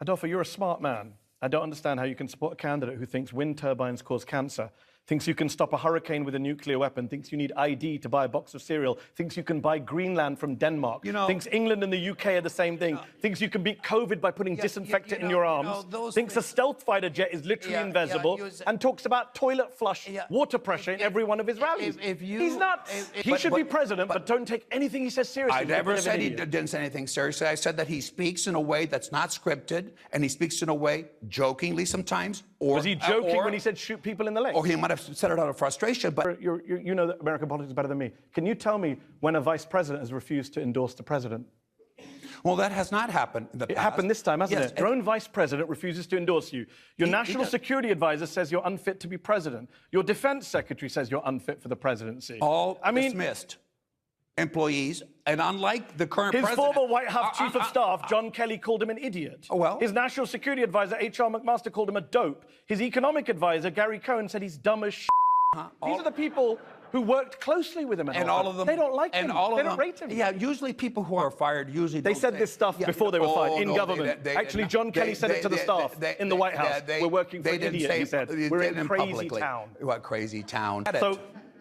Adolfo, you're a smart man. I don't understand how you can support a candidate who thinks wind turbines cause cancer, thinks you can stop a hurricane with a nuclear weapon, thinks you need ID to buy a box of cereal, thinks you can buy Greenland from Denmark, thinks England and the UK are the same thing, thinks you can beat COVID by putting disinfectant in your arms, thinks a stealth fighter jet is literally invisible, and talks about toilet flush water pressure in every one of his rallies. He's nuts. He should be president, but don't take anything he says seriously. I never said he didn't say anything seriously. I said that he speaks in a way that's not scripted, and he speaks in a way jokingly sometimes. Was he joking when he said shoot people in the leg? Or he might have said it out of frustration, but... You know that American politics better than me. Can you tell me when a vice president has refused to endorse the president? Well, that has not happened in the past. It happened this time, hasn't it? Your own vice president refuses to endorse you. Your national security advisor says you're unfit to be president. Your defense secretary says you're unfit for the presidency. All dismissed employees, and unlike the current president... His former White House chief of staff, John Kelly, called him an idiot. Well... His national security advisor, H.R. McMaster, called him a dope. His economic advisor, Gary Cohn, said he's dumb as shit. These are the people who worked closely with him. And all of them... They don't like him. They don't rate him. Yeah, usually people who are fired usually... They said this stuff before they were fired, in government. Actually, John Kelly said it to the staff in the White House. We're working for an idiot, he said. We're in crazy town. What crazy town?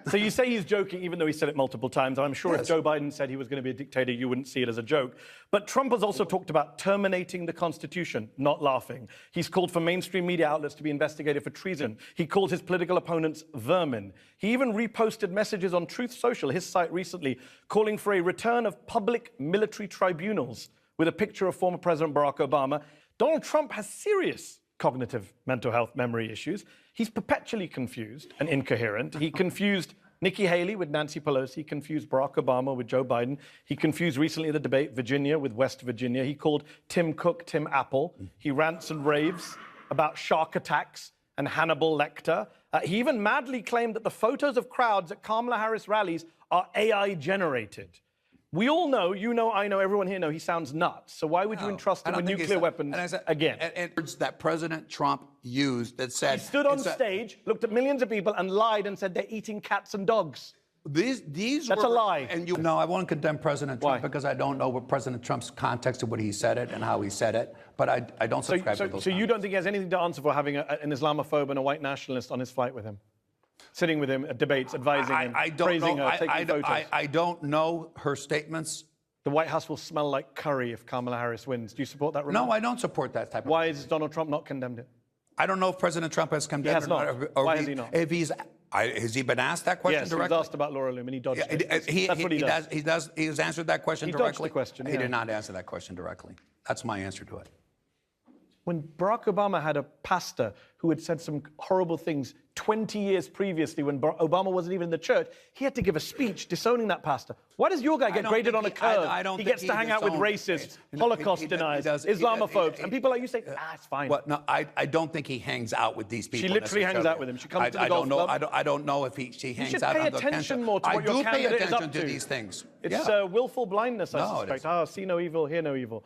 So you say he's joking, even though he said it multiple times. I'm sure if Joe Biden said he was going to be a dictator, you wouldn't see it as a joke. But Trump has also talked about terminating the Constitution, not laughing. He's called for mainstream media outlets to be investigated for treason. He called his political opponents vermin. He even reposted messages on Truth Social, his site recently, calling for a return of public military tribunals with a picture of former President Barack Obama. Donald Trump has serious cognitive mental health memory issues. He's perpetually confused and incoherent. He confused Nikki Haley with Nancy Pelosi. He confused Barack Obama with Joe Biden. He confused recently the debate Virginia with West Virginia. He called Tim Cook Tim Apple. He rants and raves about shark attacks and Hannibal Lecter. He even madly claimed that the photos of crowds at Kamala Harris rallies are AI generated. We all know, you know, I know, everyone here knows he sounds nuts. So why would you entrust him with nuclear weapons again? And words that President Trump used that said... He stood on stage, looked at millions of people and lied and said they're eating cats and dogs. That's a lie. And no, I won't condemn President Trump because I don't know what President Trump's context of what he said it and how he said it. But I don't subscribe to those So you don't think he has anything to answer for having an Islamophobe and a white nationalist on his flight with him? Sitting with him at debates, advising him, praising her, taking photos. I don't know her statements. The White House will smell like curry if Kamala Harris wins. Do you support that remark? No, I don't support that type of... Why has Donald Trump not condemned it? I don't know if President Trump has condemned it. He has not. Why has he not? Has he been asked that question directly? Yes, he was asked about Laura Loomer and he dodged it. That's what he does. He has answered that question directly? He dodged the question, He did not answer that question directly. That's my answer to it. When Barack Obama had a pastor who had said some horrible things 20 years previously when Obama wasn't even in the church, he had to give a speech disowning that pastor. Why does your guy get graded on a curve? He gets to hang out with racists, Holocaust deniers, Islamophobes, and people like you say, it's fine. Well, no, I don't think he hangs out with these people. She literally hangs out with him. She comes to the golf club. I don't know if she hangs out. You should pay attention more to what your candidate is up to. I do pay attention to these things. It's willful blindness, I suspect. See no evil, hear no evil.